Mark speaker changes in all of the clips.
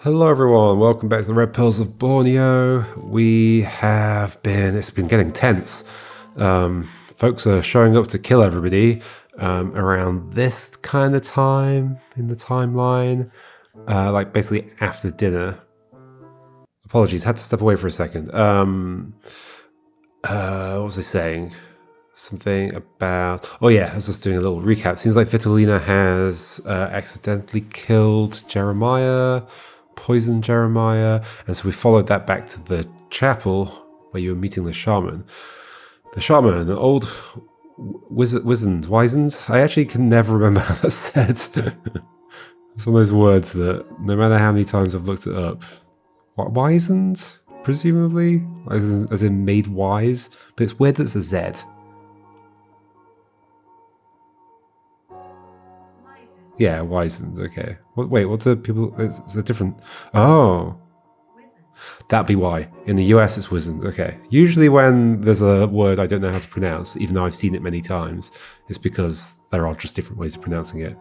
Speaker 1: Hello everyone, welcome back to the Red Pills of Borneo. It's been getting tense. Folks are showing up to kill everybody around this kind of time in the timeline, like basically after dinner. Apologies, had to step away for a second. What was I saying? Something about... Oh yeah, I was just doing a little recap. Seems like Vitalina has accidentally killed Jeremiah, poisoned Jeremiah, and so we followed that back to the chapel where you were meeting the shaman. The shaman, an old wizened. I actually can never remember how that's said. It's one of those words that no matter how many times I've looked it up. Wizened, presumably, as in made wise, but it's weird that it's a Z. Yeah, wizened. Okay. Wait, what's a people? It's a different. Oh, that'd be why. In the US, it's wizened. Okay. Usually, when there's a word I don't know how to pronounce, even though I've seen it many times, it's because there are just different ways of pronouncing it.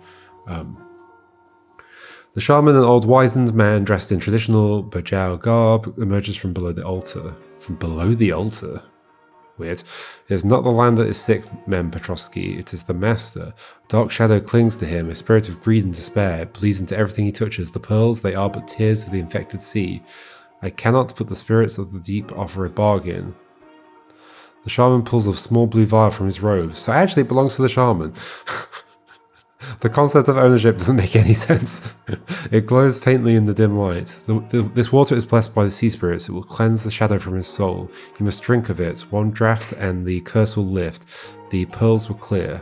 Speaker 1: The shaman, an old wizened man dressed in traditional Bajau garb, emerges from below the altar. From below the altar? Weird. It is not the land that is sick, Mem Petrovsky, it is the master. A dark shadow clings to him, a spirit of greed and despair. It bleeds into everything he touches. The pearls, they are but tears of the infected sea. I cannot, but the spirits of the deep offer a bargain. The shaman pulls a small blue vial from his robes. So actually it belongs to the shaman. The concept of ownership doesn't make any sense. It glows faintly in the dim light. This water is blessed by the sea spirits. It will cleanse the shadow from his soul. He must drink of it. One draught and the curse will lift. The pearls will clear.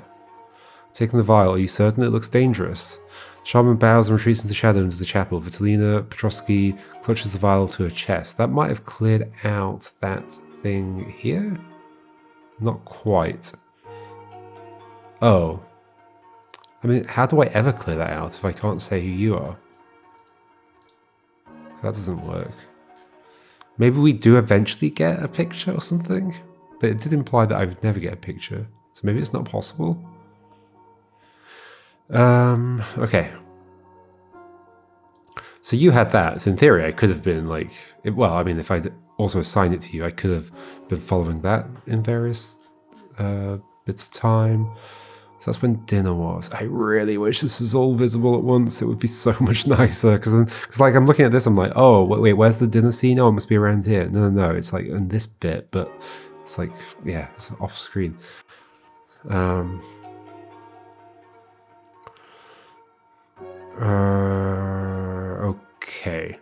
Speaker 1: Taking the vial, are you certain it looks dangerous? Shaman bows and retreats into shadow into the chapel. Vitalina Petrovsky clutches the vial to her chest. That might have cleared out that thing here? Not quite. Oh. I mean, how do I ever clear that out if I can't say who you are? That doesn't work. Maybe we do eventually get a picture or something? But it did imply that I would never get a picture. So maybe it's not possible? Okay. So you had that. So in theory, I could have been like... well, I mean, if I'd also assigned it to you, I could have been following that in various bits of time. So that's when dinner was. I really wish this was all visible at once. It would be so much nicer. Because like I'm looking at this, I'm like, oh, wait, where's the dinner scene? Oh, it must be around here. No. It's like in this bit, but it's like, yeah, it's off screen. Okay.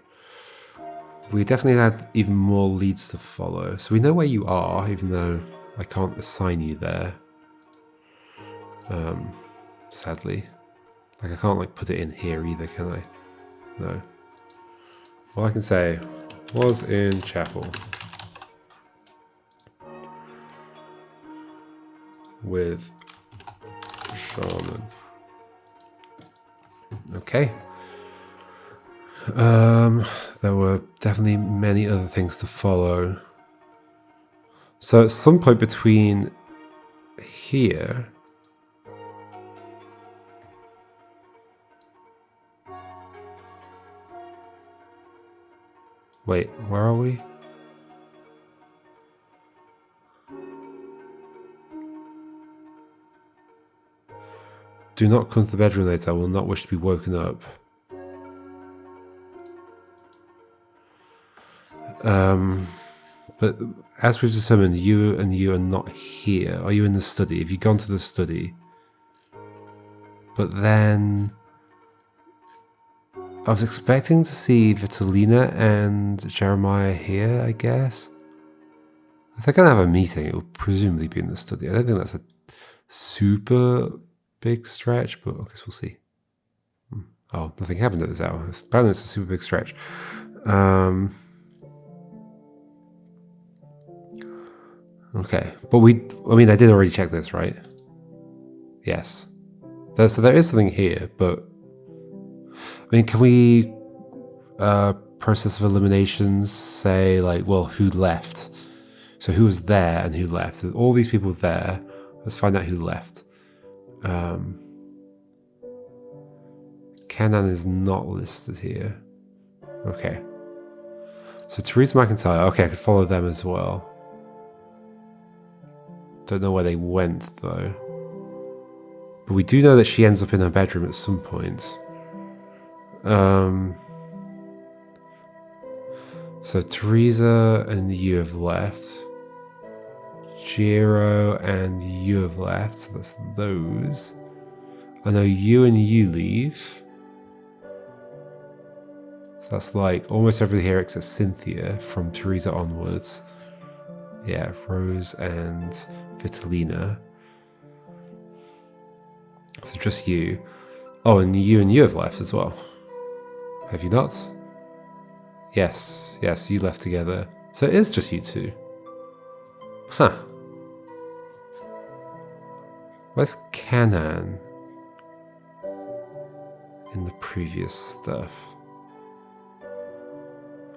Speaker 1: We definitely had even more leads to follow. So we know where you are, even though I can't assign you there. Sadly. Like I can't like put it in here either, can I? No. All I can say was in chapel. With shaman. Okay. There were definitely many other things to follow. So at some point between here... Wait, where are we? Do not come to the bedroom later. I will not wish to be woken up. But as we've determined, you are not here. Are you in the study? Have you gone to the study? But then... I was expecting to see Vitalina and Jeremiah here, I guess. If they're going to have a meeting, it will presumably be in the study. I don't think that's a super big stretch, but I guess we'll see. Oh, nothing happened at this hour. Apparently it's a super big stretch. Okay, but I did already check this, right? Yes. So there is something here, but... I mean, can we process of eliminations say like, well, who left? So who was there and who left? So all these people there. Let's find out who left. Canan is not listed here. Okay. So Teresa McIntyre. Okay, I could follow them as well. Don't know where they went though. But we do know that she ends up in her bedroom at some point. So Teresa and you have left. Jiro and you have left, so that's those. I know you and you leave. So that's like almost everybody here except Cynthia from Teresa onwards. Yeah, Rose and Vitalina. So just you. Oh, and you have left as well. Have you not? Yes, you left together. So it is just you two. Huh. Where's Kanan in the previous stuff?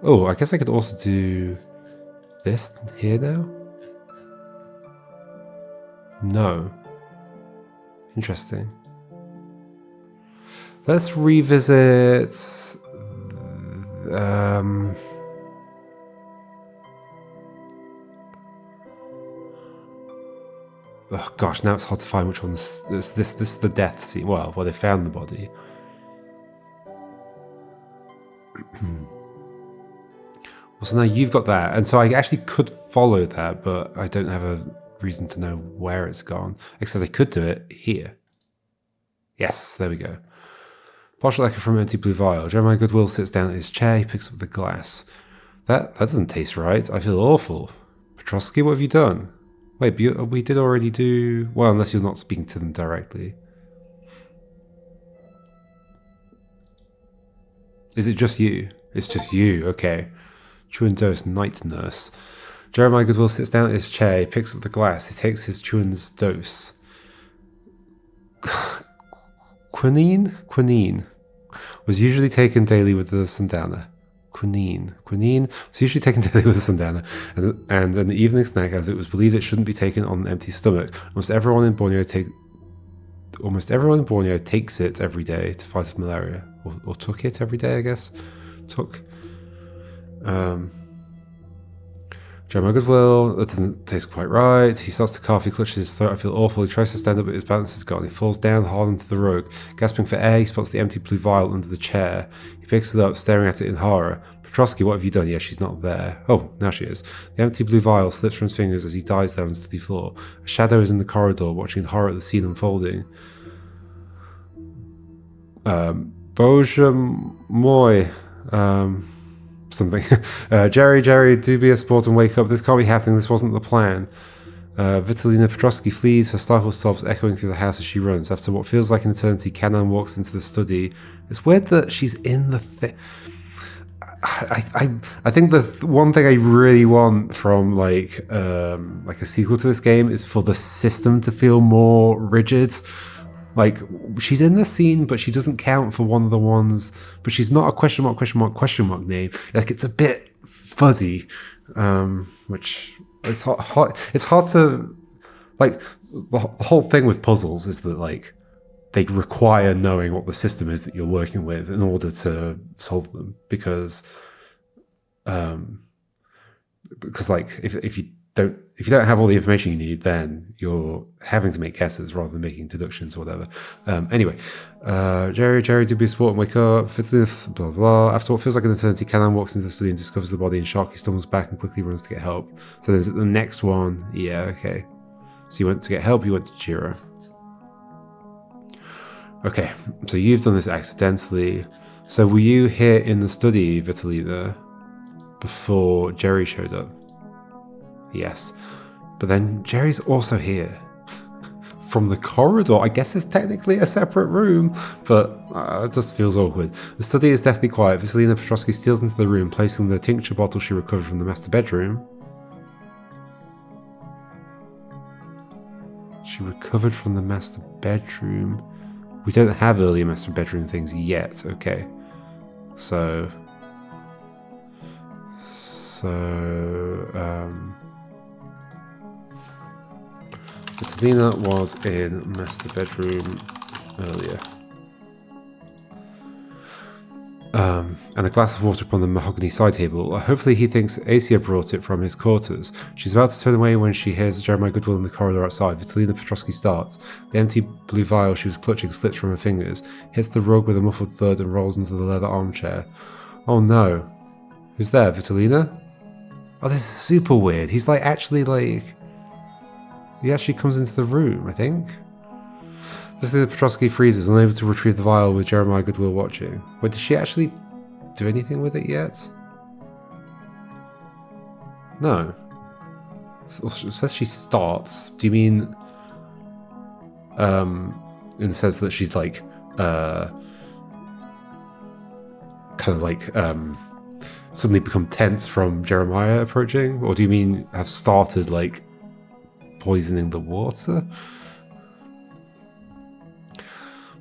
Speaker 1: Oh, I guess I could also do this here now? No. Interesting. Let's revisit... oh gosh, now it's hard to find which one's... This is the death scene. Well, where they found the body. Well, so now you've got that. And so I actually could follow that, but I don't have a reason to know where it's gone. Except I could do it here. Yes, there we go. Partial echo from empty blue vial. Jeremiah Goodwill sits down at his chair. He picks up the glass. That doesn't taste right. I feel awful. Petrovsky, what have you done? Wait, but we did already do... Well, unless you're not speaking to them directly. Is it just you? It's just you, okay. Chuan dose, night nurse. Jeremiah Goodwill sits down at his chair. He picks up the glass. He takes his Chuan's dose. Quinine was usually taken daily with the sundana. Quinine was usually taken daily with the sundana, and an evening snack, as it was believed it shouldn't be taken on an empty stomach. Almost everyone in Borneo takes it every day to fight malaria, or took it every day, I guess. Jeremiah Goodwill, that doesn't taste quite right. He starts to cough, he clutches his throat. I feel awful. He tries to stand up, but his balance is gone. He falls down hard onto the rug. Gasping for air, he spots the empty blue vial under the chair. He picks it up, staring at it in horror. Petrovsky, what have you done? Yeah, she's not there. Oh, now she is. The empty blue vial slips from his fingers as he dies there on the steady floor. A shadow is in the corridor, watching in horror at the scene unfolding. Boże moi. Something. Jerry, do be a sport and wake up. This can't be happening. This wasn't the plan. Vitalina Petrovsky flees, her stifled sobs echoing through the house as she runs. After what feels like an eternity, Kanan walks into the study. It's weird that she's in the thing. I think the one thing I really want from like a sequel to this game is for the system to feel more rigid. Like, she's in the scene, but she doesn't count for one of the ones. But she's not a question mark name. Like, it's a bit fuzzy, which it's hard. It's hard to like. The whole thing with puzzles is that like they require knowing what the system is that you're working with in order to solve them. Because like if you don't have all the information you need, then you're having to make guesses rather than making deductions or whatever. Anyway, Jerry, do be a sport and wake up. Blah, blah. After what feels like an eternity, Kanan walks into the study and discovers the body in shock. He stumbles back and quickly runs to get help. So there's the next one. Yeah, okay. So you went to get help, you went to Jiro. Okay, so you've done this accidentally. So were you here in the study, Vitalina, before Jerry showed up? Yes, but then Jerry's also here from the corridor. I guess it's technically a separate room, but it just feels awkward. The study is deathly quiet. Vitalina Petrovsky steals into the room, placing the tincture bottle she recovered from the master bedroom. She recovered from the master bedroom. We don't have earlier master bedroom things yet. Okay, so Vitalina was in master bedroom earlier. and a glass of water upon the mahogany side table. Hopefully he thinks Asia brought it from his quarters. She's about to turn away when she hears Jeremiah Goodwill in the corridor outside. Vitalina Petrovsky starts. The empty blue vial she was clutching slips from her fingers, hits the rug with a muffled thud and rolls into the leather armchair. Oh no. Who's there, Vitalina? Oh, this is super weird. He's like, actually like... He actually comes into the room, I think. Vitalina Petrovsky freezes, unable to retrieve the vial with Jeremiah Goodwill watching. Wait, did she actually do anything with it yet? No. It says she starts. Do you mean... in the sense that she's like... kind of like... suddenly become tense from Jeremiah approaching? Or do you mean have started like... poisoning the water?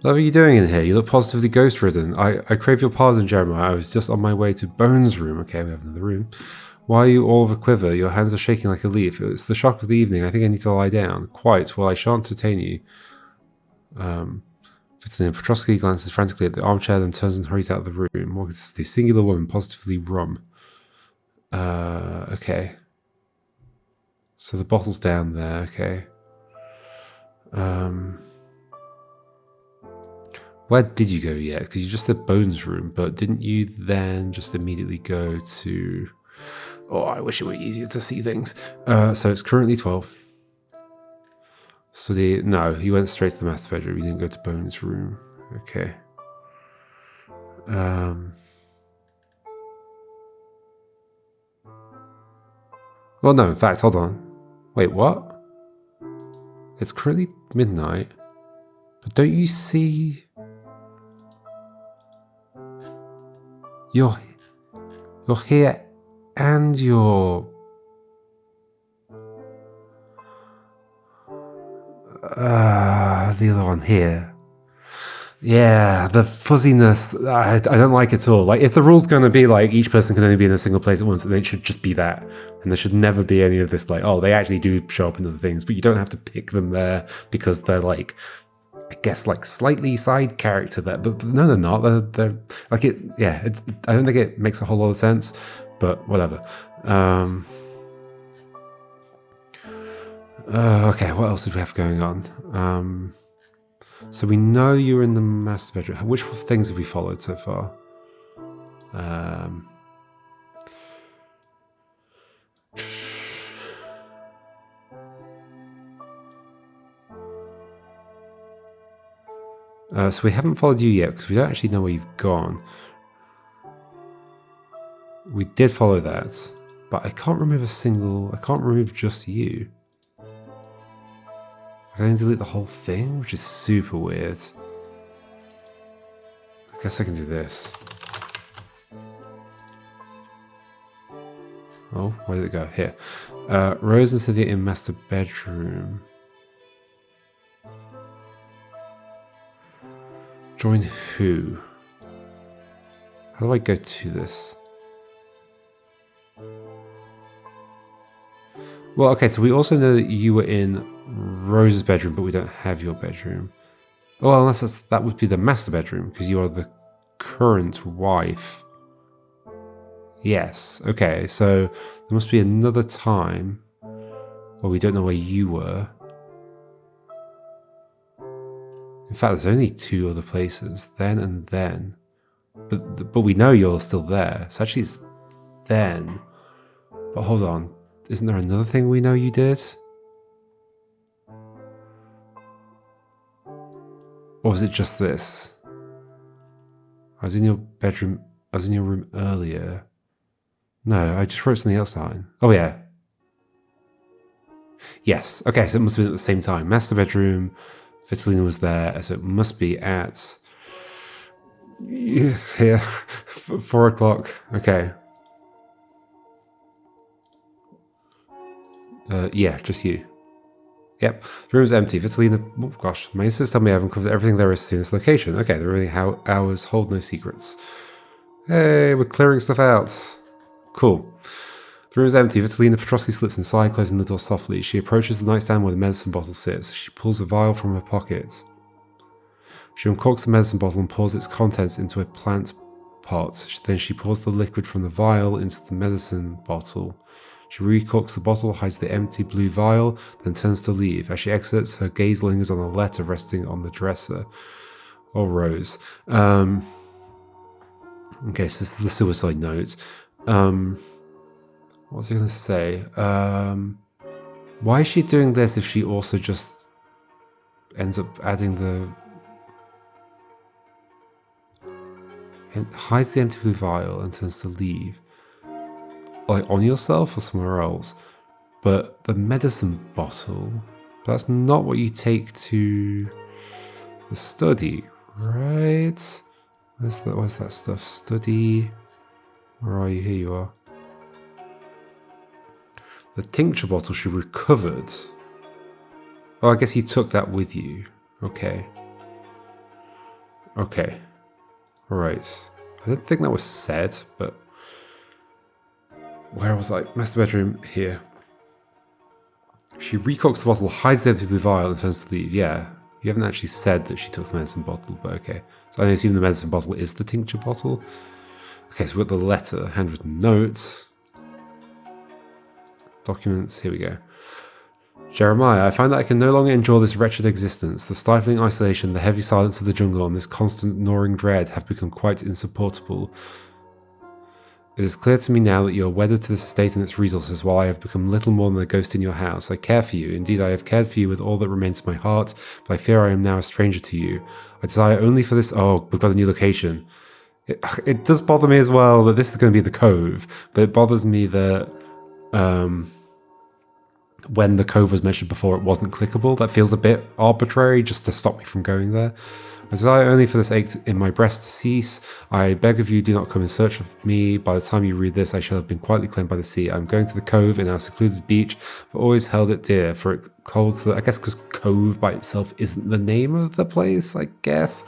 Speaker 1: What are you doing in here? You look positively ghost-ridden. I crave your pardon, Jeremiah. I was just on my way to Bones' room. Okay, we have another room. Why are you all of a quiver? Your hands are shaking like a leaf. It's the shock of the evening. I think I need to lie down. Quite. Well, I shan't detain you. Vitalina Petrovsky glances frantically at the armchair, then turns and hurries out of the room. Walks the singular woman, positively rum. Okay. So the bottle's down there, okay. Where did you go yet? Because you just said Bones' room, but didn't you then just immediately go to... Oh, I wish it were easier to see things. So it's currently 12. So no, you went straight to the master bedroom. You didn't go to Bones' room. Okay. Well, no, in fact, hold on. Wait, what? It's currently midnight. But don't you see... You're here and you're... the other one here. Yeah, the fuzziness, I don't like it at all. Like, if the rule's going to be like each person can only be in a single place at once, then it should just be that. And there should never be any of this like, oh, they actually do show up in other things, but you don't have to pick them there because they're like, I guess like slightly side character there. But no, they're not. They're like it. Yeah, I don't think it makes a whole lot of sense, but whatever. Okay, what else did we have going on? So we know you're in the master bedroom. Which things have we followed so far? So we haven't followed you yet because we don't actually know where you've gone. We did follow that, but I can't remove I can't remove just you. I can delete the whole thing, which is super weird. I guess I can do this. Oh, where did it go? Here. Rose and Cynthia in master bedroom. Join who? How do I go to this? Well, okay, so we also know that you were in Rose's bedroom, but we don't have your bedroom. Oh, unless that would be the master bedroom, because you are the current wife. Yes, okay, so there must be another time where we don't know where you were. In fact, there's only two other places, then and then. But we know you're still there, so actually it's then. But hold on, isn't there another thing we know you did? Or was it just this? I was in your bedroom, I was in your room earlier. No, I just wrote something else down. Oh yeah. Yes, okay, so it must have been at the same time. Master bedroom, Vitalina was there, so it must be at... Yeah, 4 o'clock, okay. Yeah, just you. Yep, the room's empty. Vitalina, oh gosh, my instincts tell me I haven't covered everything there is to see in this location. Okay, the remaining hours hold no secrets. Hey, we're clearing stuff out. Cool. The room is empty. Vitalina Petrovsky slips inside, closing the door softly. She approaches the nightstand where the medicine bottle sits. She pulls a vial from her pocket. She uncorks the medicine bottle and pours its contents into a plant pot. Then she pours the liquid from the vial into the medicine bottle. She recorks the bottle, hides the empty blue vial, then turns to leave. As she exits, her gaze lingers on a letter resting on the dresser. Or Rose. Okay, so this is the suicide note. What was I going to say? Why is she doing this if she also just ends up adding the... hides the empty blue vial and turns to leave? Like on yourself or somewhere else? But the medicine bottle, that's not what you take to the study, right? Where's that stuff? Study. Where are you? Here you are. The tincture bottle she recovered. Oh, I guess you took that with you. Okay. Okay. Alright. I don't think that was said, but... where was I? Master bedroom, here. She recorks the bottle, hides the empty blue vial, and turns to leave. Yeah, you haven't actually said that she took the medicine bottle, but okay. So I assume the medicine bottle is the tincture bottle. Okay, so we've got the letter, handwritten note. Documents, here we go. Jeremiah, I find that I can no longer endure this wretched existence. The stifling isolation, the heavy silence of the jungle, and this constant gnawing dread have become quite insupportable. It is clear to me now that you are wedded to this estate and its resources, while I have become little more than a ghost in your house. I care for you. Indeed, I have cared for you with all that remains of my heart, but I fear I am now a stranger to you. I desire only for this... oh, we've got a new location. It does bother me as well that this is going to be the Cove, but it bothers me that when the Cove was mentioned before, it wasn't clickable. That feels a bit arbitrary just to stop me from going there. I desire only for this ache in my breast to cease. I beg of you, do not come in search of me. By the time you read this, I shall have been quietly claimed by the sea. I'm going to the Cove in our secluded beach, but always held it dear, for it holds the... I guess because Cove by itself isn't the name of the place, I guess.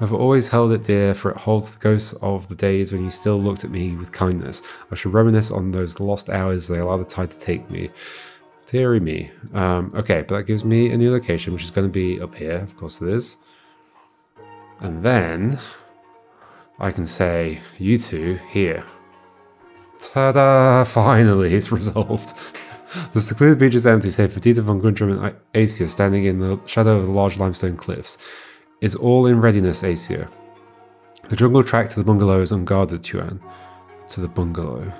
Speaker 1: I've always held it dear, for it holds the ghosts of the days when you still looked at me with kindness. I shall reminisce on those lost hours as I allow the tide to take me. Deary me. Okay, but that gives me a new location, which is going to be up here. Of course it is. And then I can say, you two, here. Ta-da! Finally, it's resolved. The secluded beach is empty, save for Dieter von Guntram and Aesir standing in the shadow of the large limestone cliffs. It's all in readiness, Aesir. The jungle track to the bungalow is unguarded, Tuan. To the bungalow.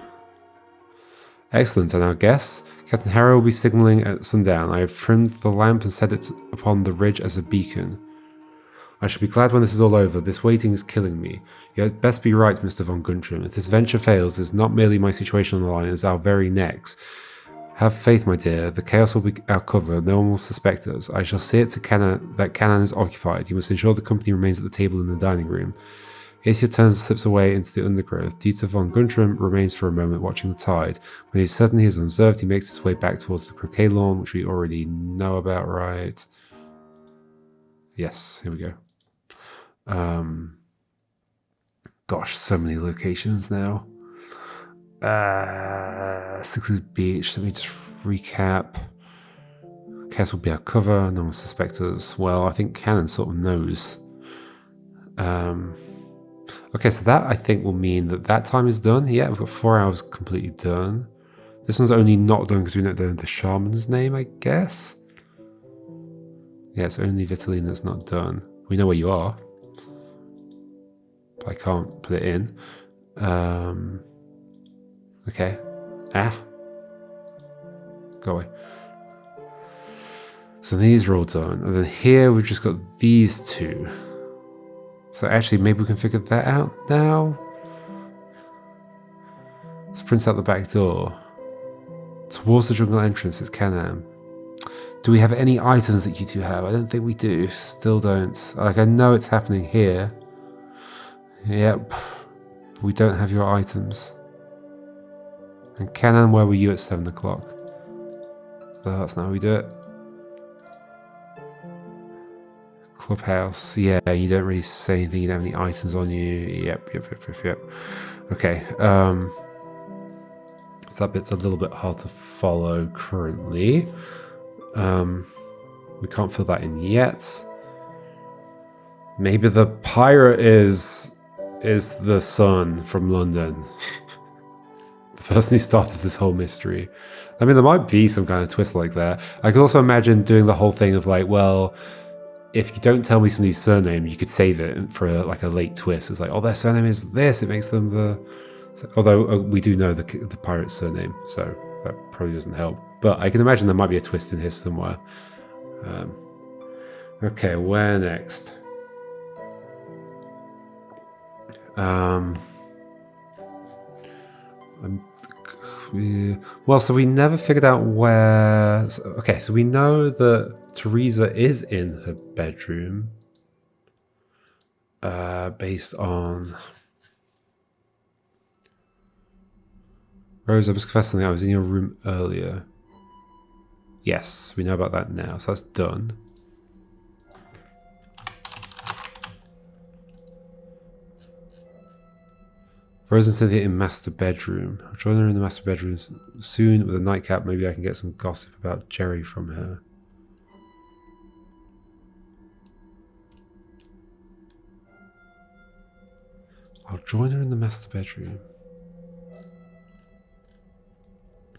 Speaker 1: Excellent, and our guests? Captain Harrow will be signalling at sundown. I have trimmed the lamp and set it upon the ridge as a beacon. I shall be glad when this is all over. This waiting is killing me. You had best be right, Mr. von Guntram. If this venture fails, it is not merely my situation on the line, it is our very necks. Have faith, my dear. The chaos will be our cover. No one will suspect us. I shall see it to that Canaan is occupied. You must ensure the company remains at the table in the dining room. Aesir turns and slips away into the undergrowth. Dieter von Guntram remains for a moment watching the tide. When he's certain he is unobserved, he makes his way back towards the croquet lawn, which we already know about, right? Yes, here we go. Gosh, so many locations now. Secluded beach. Let me just recap. Chaos will be our cover. No one suspects us. Well, I think Cannon sort of knows. Okay, so that I think will mean that that time is done. Yeah, we've got 4 hours completely done. This one's only not done because we don't know the shaman's name, I guess. Yeah, it's only Vitaline that's not done. We know where you are. I can't put it in. Okay. Go away. So these are all done. And then here we've just got these two. So actually maybe we can figure that out now. Let's print out the back door. Towards the jungle entrance is Canaan. Do we have any items that you two have? I don't think we do. Still don't. Like, I know it's happening here. Yep. We don't have your items. And Canaan, where were you at 7 o'clock? Oh, that's not how we do it. Clubhouse. Yeah, you don't really say anything. You don't have any items on you. Yep. Okay. So that bit's a little bit hard to follow currently. We can't fill that in yet. Maybe the pirate is is the son from London. The person who started this whole mystery. I mean, there might be some kind of twist like that. I could also imagine doing the whole thing of like, well, if you don't tell me somebody's surname, you could save it for like a late twist. It's like, oh, their surname is this. It makes them the... Although we do know the pirate's surname, so that probably doesn't help. But I can imagine there might be a twist in here somewhere. Okay, where next? Well, so we never figured out where... Okay, so we know that Teresa is in her bedroom. Based on... Rose, I was confessing I was in your room earlier. Yes, we know about that now, so that's done. Rose and Cynthia in master bedroom. I'll join her in the master bedroom soon with a nightcap. Maybe I can get some gossip about Jerry from her. I'll join her in the master bedroom.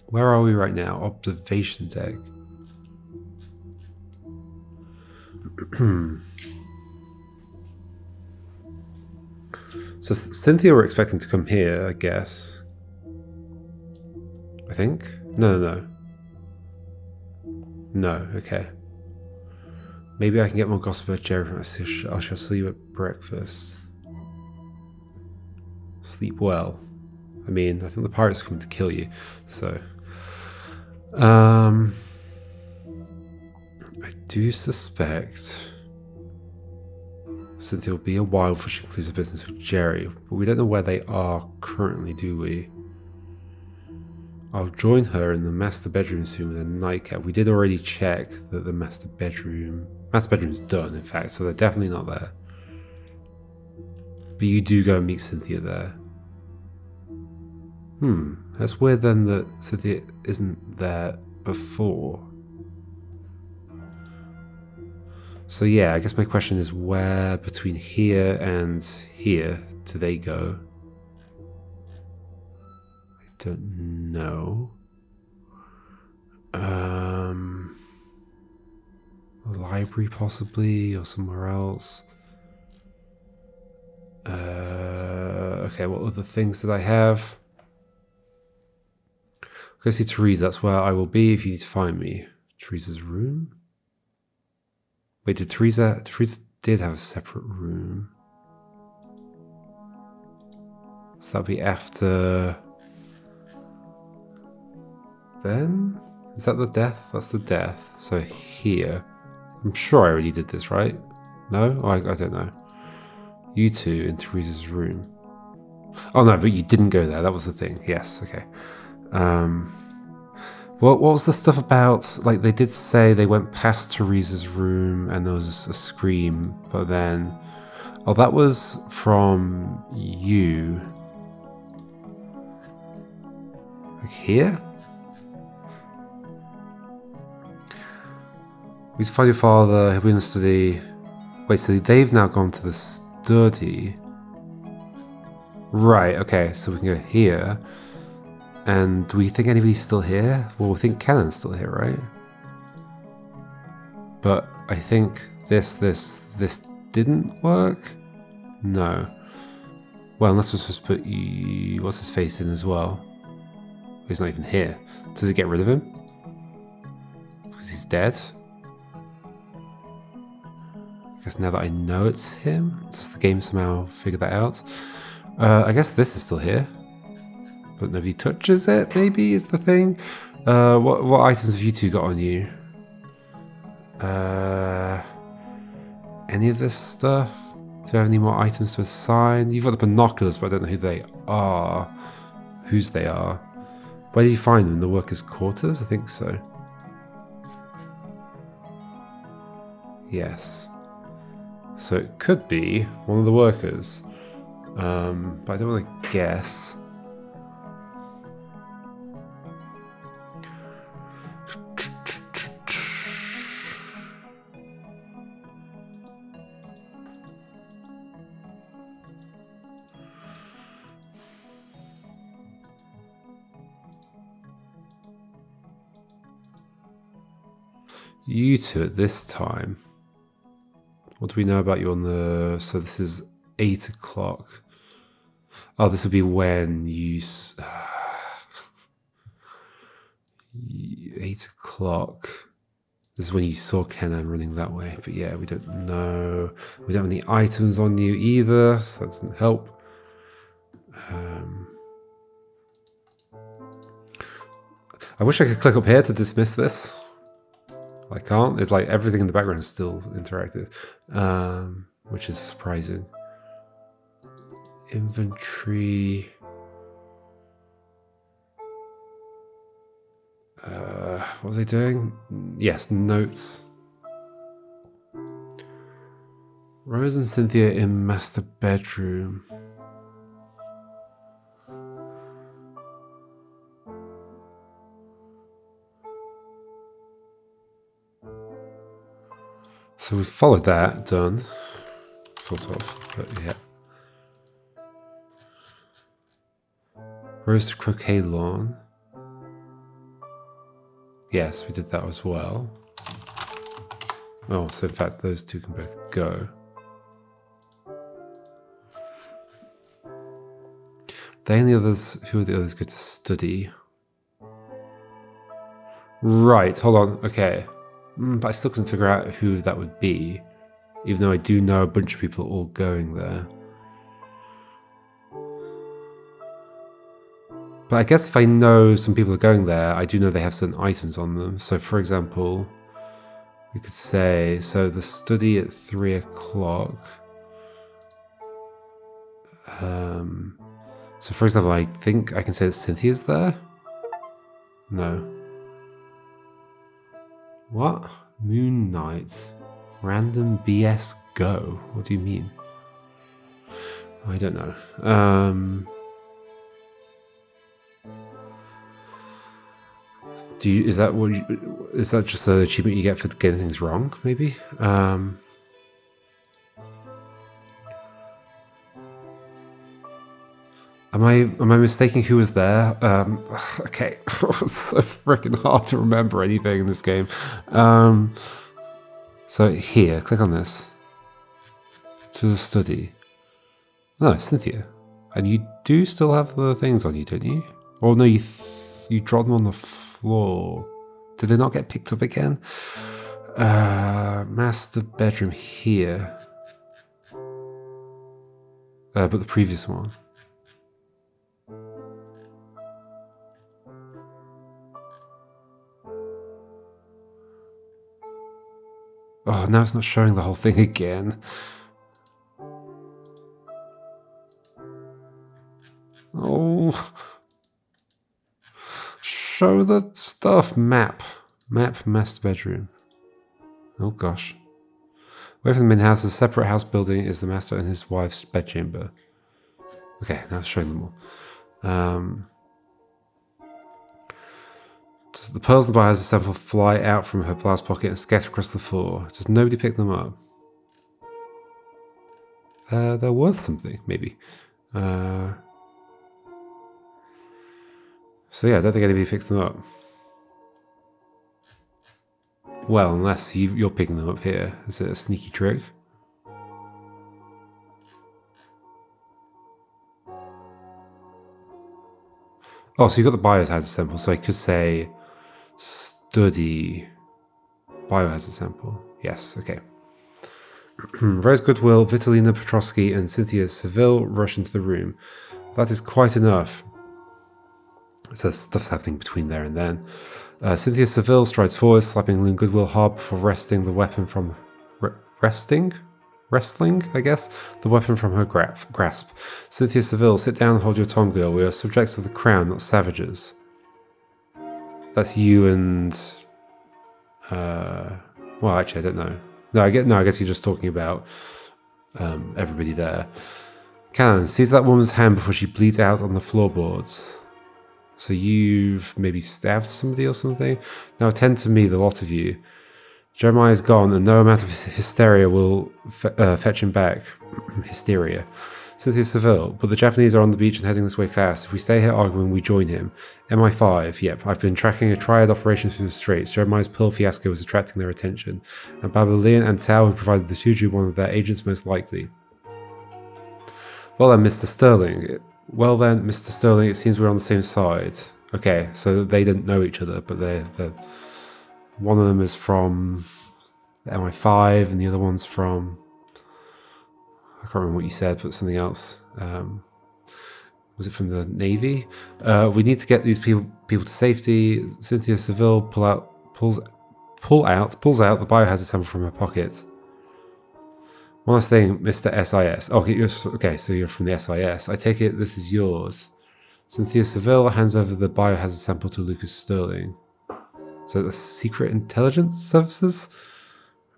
Speaker 1: Where are we right now? Observation deck. So Cynthia we're expecting to come here, I guess. I think? No. No, okay. Maybe I can get more gossip about Jerry. I shall see you at breakfast. Sleep well. I mean, I think the pirates are coming to kill you, so... I do suspect Cynthia will be a while before she concludes the business with Jerry, but we don't know where they are currently, do we? I'll join her in the master bedroom soon with a nightcap. We did already check that the master bedroom's done, in fact, so they're definitely not there. But you do go and meet Cynthia there. That's weird then that Cynthia isn't there before. So yeah, I guess my question is where between here and here do they go? I don't know. A library possibly, or somewhere else. Okay, what other things did I have? Go see Teresa, that's where I will be if you need to find me. Teresa's room? Wait, Teresa did have a separate room. So that'll be after... Then? Is that the death? That's the death. So here. I'm sure I already did this, right? No? I don't know. You two in Teresa's room. Oh no, but you didn't go there. That was the thing. Yes, okay. What was the stuff about, like they did say they went past Teresa's room and there was a scream, but then, oh, that was from you. Like here? We find your father, he'll be in the study. Wait, so they've now gone to the study. Right, okay, so we can go here. And do we think anybody's still here? Well, we think Kennan's still here, right? But I think this didn't work? No. Well, unless we're supposed to put what's his face in as well. He's not even here. Does it get rid of him? Because he's dead? I guess now that I know it's him, does the game somehow figure that out? I guess this is still here. But nobody touches it, maybe, is the thing. What items have you two got on you? Any of this stuff? Do you have any more items to assign? You've got the binoculars, but I don't know who they are. Whose they are. Where did you find them? In the workers' quarters? I think so. Yes. So it could be one of the workers. But I don't want to guess. You two at this time. What do we know about you on the... So this is 8 o'clock. Oh, this would be when you... 8 o'clock. This is when you saw Kenan running that way. But yeah, we don't know. We don't have any items on you either, so that doesn't help. I wish I could click up here to dismiss this. I can't. It's like everything in the background is still interactive, which is surprising. Inventory. What was I doing? Yes, notes. Rose and Cynthia in master bedroom. So we've followed that, done. Sort of, but yeah. Rose to croquet lawn. Yes, we did that as well. Oh, so in fact those two can both go. They and the others, who are the others, go to study? Right, hold on, okay. But I still couldn't figure out who that would be, even though I do know a bunch of people all going there. But I guess if I know some people are going there, I do know they have certain items on them. So for example, we could say, so the study at 3 o'clock. So for example, I think I can say that Cynthia's there? No. What? Moon Night. Random BS go. What do you mean? I don't know. Is that just the achievement you get for getting things wrong, maybe? Am I mistaking who was there? Okay, it's so freaking hard to remember anything in this game. So here, click on this. To the study. No, it's Cynthia. And you do still have the things on you, don't you? Or no, you dropped them on the floor. Did they not get picked up again? Master bedroom here. But the previous one. Oh, now it's not showing the whole thing again. Oh. Show the stuff. Map, master bedroom. Oh gosh. Away from the main house, a separate house building is the master and his wife's bedchamber. Okay, now it's showing them all. The pearls in the biohazard sample fly out from her blouse pocket and scatter across the floor. Does nobody pick them up? They're worth something, maybe. So yeah, I don't think anybody picks them up. Well, unless you're picking them up here. Is it a sneaky trick? Oh, so you got the biohazard sample, so I could say study biohazard sample. Yes, okay. Rose Goodwill, Vitalina Petrovsky, and Cynthia Seville rush into the room. That is quite enough. So stuff's happening between there and then. Cynthia Seville strides forward, slapping Loon Goodwill hard before wresting the weapon from... Wrestling, I guess? The weapon from her grasp. Cynthia Seville, sit down and hold your tongue, girl. We are subjects of the crown, not savages. That's you and... well, actually, I don't know. No, I guess you're just talking about everybody there. Cannon, seize that woman's hand before she bleeds out on the floorboards. So you've maybe stabbed somebody or something? Now attend to me, the lot of you. Jeremiah is gone, and no amount of hysteria will fetch him back. Hysteria. Cynthia Seville, but the Japanese are on the beach and heading this way fast. If we stay here arguing, we join him. MI5, yep, I've been tracking a triad operation through the Straits. Jeremiah's pill fiasco was attracting their attention. And Babylon and Tao, who provided the Tuju, one of their agents most likely. Well then, Mr. Sterling. It seems we're on the same side. Okay, so they didn't know each other, but they're one of them is from the MI5 and the other one's from... I can't remember what you said, but something else. Was it from the Navy? We need to get these people to safety. Cynthia Seville pulls out the biohazard sample from her pocket. One last thing, Mr. SIS. Okay, so you're from the SIS. I take it this is yours. Cynthia Seville hands over the biohazard sample to Lucas Sterling. So the Secret Intelligence Services?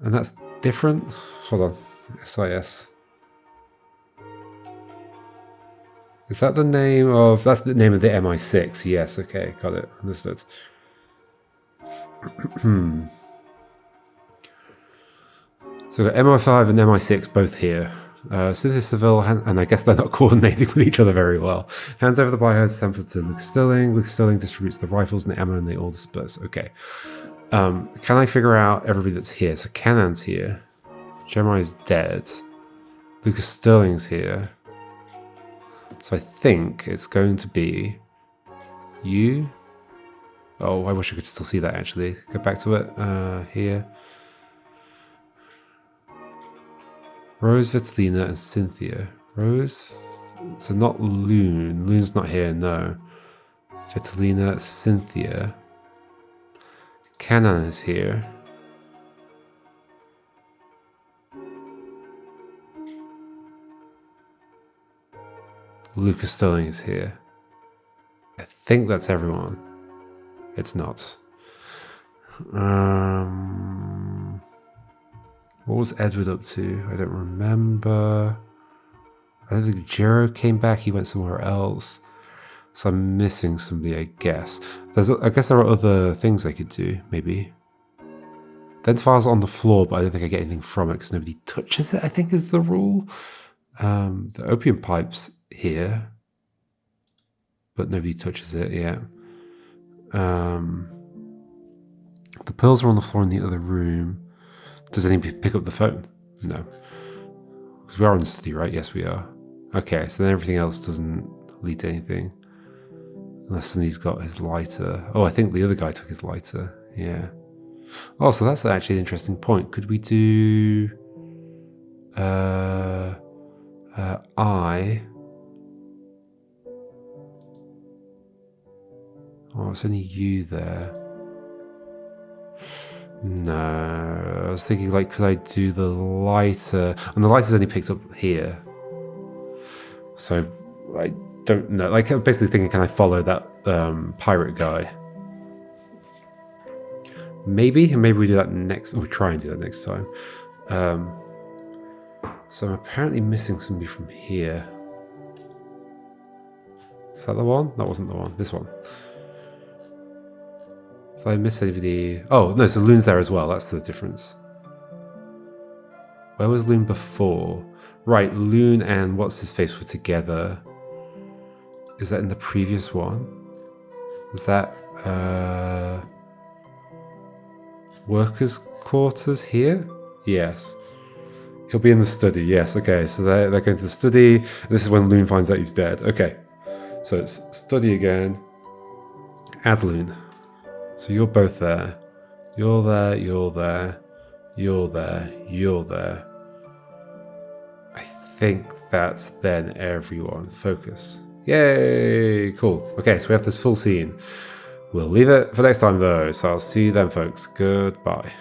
Speaker 1: And that's different? Hold on. SIS. Is that the name of... That's the name of the MI6. Yes, okay. Got it. Understood. So we've got MI5 and MI6 both here. Cynthia Seville, and I guess they're not coordinating with each other very well. Hands over the biohazard sample to Lucas Sterling. Lucas Sterling distributes the rifles and the ammo and they all disperse. Okay. Can I figure out everybody that's here? So Cannon's here. Jeremiah's dead. Lucas Sterling's here. So I think it's going to be you. Oh, I wish I could still see that actually. Go back to it. Here. Rose, Vitalina, and Cynthia. Rose? So not Loon. Loon's not here, no. Vitalina, Cynthia. Cannon is here. Lucas Sterling is here. I think that's everyone. It's not. What was Edward up to? I don't remember. I don't think Jero came back. He went somewhere else. So I'm missing somebody, I guess. I guess there are other things I could do, maybe. The file's on the floor, but I don't think I get anything from it because nobody touches it, I think is the rule. The opium pipe's here, but nobody touches it yet. The pills are on the floor in the other room. Does anybody pick up the phone? No. Because we are in the study, right? Yes, we are. Okay, so then everything else doesn't lead to anything. Unless somebody's got his lighter. Oh, I think the other guy took his lighter. Yeah. Oh, so that's actually an interesting point. Could we do... I... Oh, it's only you there. No, I was thinking like, could I do the lighter? And the lighter's only picked up here. So, I don't know. Like, I'm basically thinking, can I follow that pirate guy? Maybe, and maybe we do that next, or we try and do that next time. So I'm apparently missing somebody from here. Is that the one? That wasn't the one. This one. If I miss anybody... Oh, no, so Loon's there as well. That's the difference. Where was Loon before? Right, Loon and what's-his-face were together. Is that in the previous one? Is that... workers' quarters here? Yes. He'll be in the study, yes, okay. So they're going to the study, and this is when Loon finds out he's dead. Okay. So it's study again. Add Loon. So you're both there. You're there, you're there, you're there, you're there. I think that's then everyone. Focus. Yay! Cool. Okay, so we have this full scene. We'll leave it for next time though, so I'll see you then folks. Goodbye.